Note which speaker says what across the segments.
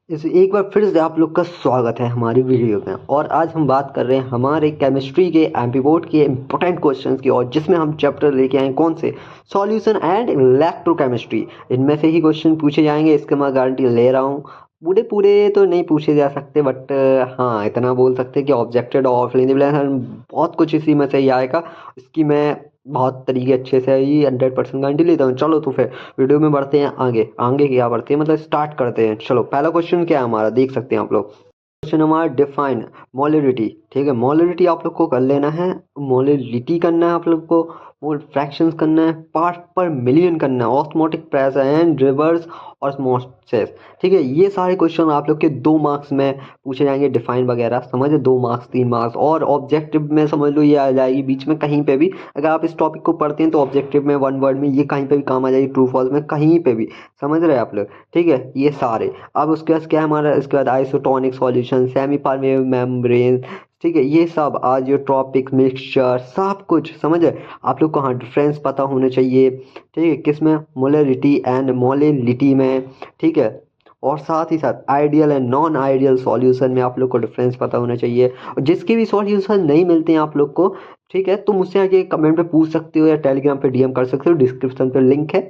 Speaker 1: इस एक बार फिर से आप लोग का स्वागत है हमारी वीडियो में। और आज हम बात कर रहे हैं हमारे केमिस्ट्री के एमपी बोर्ड के इम्पोर्टेंट क्वेश्चंस की, और जिसमें हम चैप्टर लेके आए कौन से, सॉल्यूशन एंड इलेक्ट्रोकेमिस्ट्री। इनमें से ही क्वेश्चन पूछे जाएंगे, इसके मैं गारंटी ले रहा हूँ। पूरे पूरे तो नहीं पूछे जा सकते, बट हाँ इतना बोल सकते हैं कि ऑब्जेक्टेड और बहुत कुछ इसी में से ही आएगा। इसकी मैं बहुत तरीके अच्छे से ही 100% गारंटी लेता हूँ। चलो तो फिर वीडियो में बढ़ते हैं आगे। आगे क्या बढ़ते हैं मतलब स्टार्ट करते हैं। चलो पहला क्वेश्चन क्या है हमारा, देख सकते हैं आप लोग। क्वेश्चन हमारा डिफाइन मोलरिटी। ठीक है, मोलरिटी आप लोग को कर लेना है, मोलरिटी करना है आप लोग को, मोल फ्रैक्शंस करना है, पार्ट पर मिलियन करना है, osmotic pressure and reverse osmosis. ठीक है, ये सारे क्वेश्चन आप लोग के 2 मार्क्स में पूछे जाएंगे। डिफाइन वगैरह समझे, 2 मार्क्स 3 मार्क्स, और ऑब्जेक्टिव में समझ लो ये आ जाएगी बीच में कहीं पे भी। अगर आप इस टॉपिक को पढ़ते हैं तो ऑब्जेक्टिव में 1 वर्ड में ये कहीं पे भी काम आ जाएगी, ट्रू फॉल्स में कहीं पे भी। समझ रहे हैं आप लोग? ठीक है, ये सारे। अब उसके बाद क्या है हमारा, इसके बाद isotonic solution, semi permeable membrane. ठीक है, ये सब आजियोट्रॉपिक मिक्सचर सब कुछ समझे आप लोग को। हाँ, डिफरेंस पता होने चाहिए। ठीक है, किसमें, मोलरिटी एंड मोलिलिटी में। ठीक है, और साथ ही साथ ideal and non ideal solution में आप लोग को डिफरेंस पता होना चाहिए। और जिसके भी सॉल्यूशन नहीं मिलते हैं आप लोग को, ठीक है, तो मुझसे आगे कमेंट पे पूछ सकते हो या टेलीग्राम पे डीएम कर सकते हो, डिस्क्रिप्शन पे लिंक है।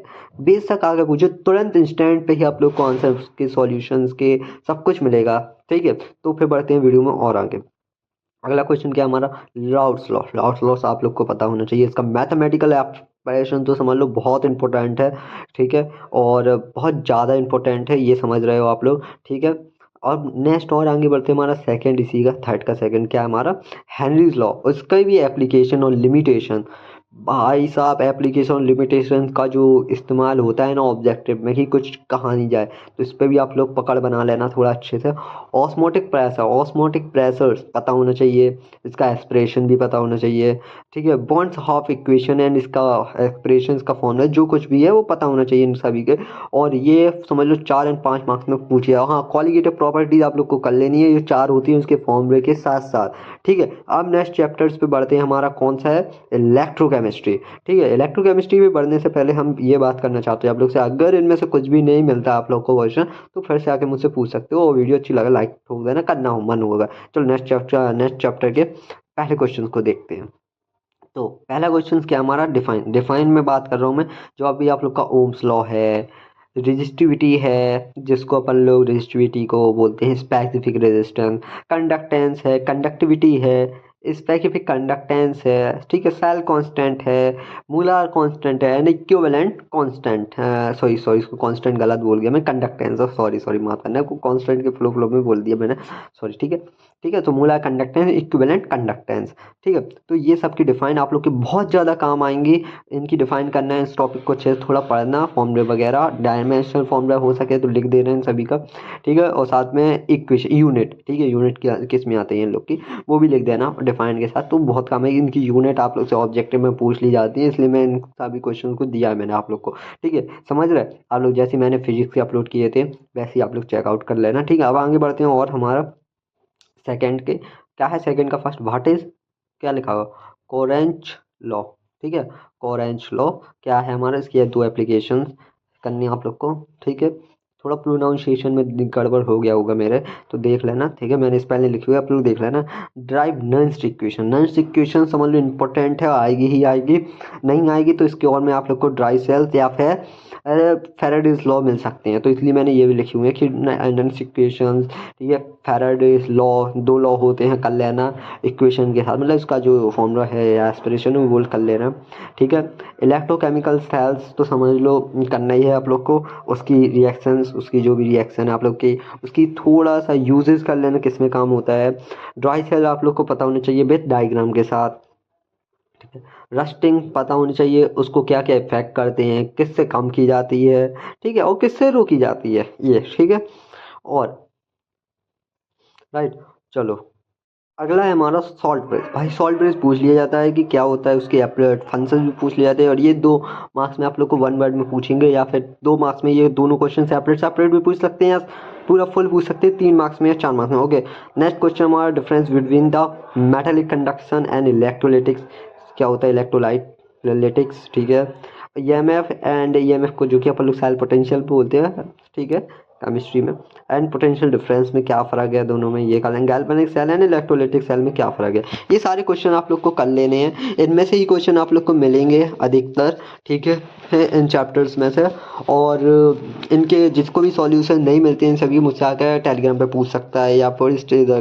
Speaker 1: बेशक आगे पूछो, तुरंत इंस्टेंट पे ही आप लोग को आंसर के सॉल्यूशंस के सब कुछ मिलेगा। ठीक है, तो फिर बढ़ते हैं वीडियो में और आगे। अगला क्वेश्चन क्या है हमारा, राउट्स लॉ। राउट्स लॉ आप लोग को पता होना चाहिए। इसका मैथमेटिकल एप्लीकेशन तो समझ लो बहुत इंपॉर्टेंट है। ठीक है, और बहुत ज़्यादा इंपॉर्टेंट है, ये समझ रहे हो आप लोग। ठीक है, और नेक्स्ट और आगे बढ़ते हैं हमारा सेकंड, इसी का थर्ड का सेकंड क्या है हमारा, हेनरीज लॉ। उसका भी एप्लीकेशन और लिमिटेशन। भाई साहब, एप्लीकेशन लिमिटेशन का जो इस्तेमाल होता है ना ऑब्जेक्टिव में, कि कुछ कहा नहीं जाए, तो इस पर भी आप लोग पकड़ बना लेना थोड़ा अच्छे से। ऑस्मोटिक प्रेशर, ऑस्मोटिक प्रेशर पता होना चाहिए, इसका एक्सप्रेशन भी पता होना चाहिए। ठीक है, बॉन्ड्स हाफ इक्वेशन एंड इसका एक्सप्रेशन का फॉर्मूला जो कुछ भी है वो पता होना चाहिए इन सभी के। और ये समझ लो 4 एंड 5 मार्क्स में पूछे। हाँ, क्वालिटेटिव प्रॉपर्टीज आप लोग को कर लेनी है, ये 4 होती है उसके फॉर्मूले के साथ साथ। ठीक है, अब नेक्स्ट चैप्टर्स पे बढ़ते हैं। हमारा कौन सा है, इलेक्ट्रोकेमिस्ट्री। ठीक है, इलेक्ट्रोकेमिस्ट्री में बढ़ने से पहले हम ये बात करना चाहते हैं आप लोग से, अगर इनमें से कुछ भी नहीं मिलता आप लोग को क्वेश्चन, तो फिर से आके मुझसे पूछ सकते हो। और वीडियो अच्छी लगा लाइक ठोक देना, करना हो मन होगा। चलो नेक्स्ट चैप्टर के पहले क्वेश्चन को देखते हैं। तो पहला क्वेश्चन क्या है हमारा, डिफाइन। डिफाइन में बात कर रहा हूँ मैं, जो अभी आप लोग का ओम्स लॉ है, रेजिस्टिविटी है, जिसको अपन लोग रेजिस्टिविटी को बोलते हैं स्पेसिफिक रेजिस्टेंस, कंडक्टेंस है, कंडक्टिविटी है, स्पेसिफिक कंडक्टेंस है। ठीक है, सेल कांस्टेंट है, मोलर कांस्टेंट है, and equivalent constant. Sorry sorry, इसको कांस्टेंट गलत बोल गया मैं, कंडक्टेंस। सॉरी सॉरी, माफ करना, को कांस्टेंट के फ्लो फ्लो में बोल दिया मैंने, सॉरी। ठीक है, ठीक है, तो मोलर कंडक्टेंस, इक्विवेलेंट कंडक्टेंस। ठीक है, तो ये सब की डिफाइन आप लोग के बहुत ज़्यादा काम आएंगी। इनकी डिफाइन करना है, इस टॉपिक को अच्छे से थोड़ा पढ़ना, फॉर्मूले वगैरह, डायमेंशनल फॉर्मूला हो सके तो लिख दे रहे हैं सभी का। ठीक है, और साथ में इक्वेशन, यूनिट। ठीक है, यूनिट किस में आती है इन लोग की, वो भी लिख देना डिफाइन के साथ, तो बहुत काम है। इनकी यूनिट आप लोग से ऑब्जेक्टिव में पूछ ली जाती है, इसलिए मैं इन सभी क्वेश्चन को दिया है मैंने आप लोग को। ठीक है, समझ रहे आप लोग, जैसे मैंने फिजिक्स के अपलोड किए थे वैसे ही आप लोग चेकआउट कर लेना। ठीक है, अब आगे बढ़ते हैं। और हमारा सेकंड के क्या है, सेकंड का फर्स्ट व्हाट इज, क्या लिखा हुआ, कोरेंच लॉ। ठीक है, कोरेंच लॉ क्या है हमारा, इसकी 2 एप्लीकेशन करनी है आप लोग को। ठीक है, थोड़ा प्रोनाउंसिएशन में गड़बड़ हो गया होगा मेरे, तो देख लेना। ठीक है, मैंने स्पेलिंग लिखी हुई है, आप लोग देख लेना। Drive nun's equation. Nun's equation समझ लो इंपॉर्टेंट है, आएगी ही आएगी, नहीं आएगी तो इसके और में आप लोग को ड्राई सेल्स या फिर फेराडेज लॉ मिल सकते हैं, तो इसलिए मैंने ये भी लिखी हुई है कि नंस इक्वेशन। ठीक है, फैराडेज लॉ, 2 लॉ होते हैं, कर लेना इक्वेशन के साथ, मतलब इसका जो फॉर्मूला है या एस्पिरेशन है वो बोल कर लेना। ठीक है, इलेक्ट्रोकेमिकल सेल्स तो समझ लो करना ही है आप लोग को, उसकी रिएक्शंस, उसकी जो भी रिएक्शन है आप लोग की, उसकी थोड़ा सा यूजेस कर लेना, किस में काम होता है। ड्राई सेल आप लोग को पता होना चाहिए विथ डायग्राम के साथ। ठीक है, रस्टिंग पता होनी चाहिए, उसको क्या क्या इफेक्ट करते हैं, किससे कम की जाती है, ठीक है, और किससे रोकी जाती है ये। ठीक है, और राइट, चलो अगला है हमारा सॉल्ट ब्रेस। भाई सॉल्ट ब्रेस पूछ लिया जाता है कि क्या होता है, उसके एप्लीकेट फंक्शन भी पूछ लिए जाते हैं, और ये 2 मार्क्स में आप लोग को 1 वर्ड में पूछेंगे, या फिर 2 मार्क्स में ये दोनों क्वेश्चन सेपरेट सेपरेट भी पूछ सकते हैं, या पूरा फुल पूछ सकते हैं 3 मार्क्स में या 4 मार्क्स में। ओके, नेक्स्ट क्वेश्चन हमारा, difference between the metallic conduction and electrolytics. क्या होता है इलेक्ट्रोलाइटिक्स। ठीक है, ईएमएफ एंड ईएमएफ को जो कि अपन लोग सेल पोटेंशियल बोलते हैं। ठीक है, केमिस्ट्री में, एंड पोटेंशियल डिफरेंस में क्या फ़र्क है दोनों में ये कर लेंगे, galvanic cell and electrolytic cell में क्या फ़र्क है, ये सारे क्वेश्चन आप लोग को कर लेने हैं। इनमें से ही क्वेश्चन आप लोग को मिलेंगे अधिकतर, ठीक है, इन चैप्टर्स में से। और इनके जिसको भी सॉल्यूशन नहीं मिलते हैं सभी मुझसे आकर टेलीग्राम पे पूछ सकता है या फिर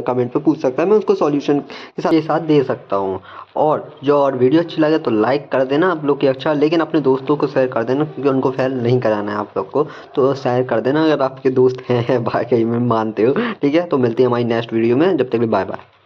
Speaker 1: कमेंट पे पूछ सकता है, मैं उसको सॉल्यूशन के साथ दे सकता हूँ। और वीडियो अच्छी लगे तो लाइक कर देना आप लोग की, अच्छा, लेकिन अपने दोस्तों को शेयर कर देना क्योंकि उनको फेल नहीं कराना है आप लोग को, तो शेयर कर देना अगर आपके दोस्त हैं, बाकी में मानते हो, ठीक है। तो मिलती है हमारी नेक्स्ट वीडियो में, जब तक बाय बाय।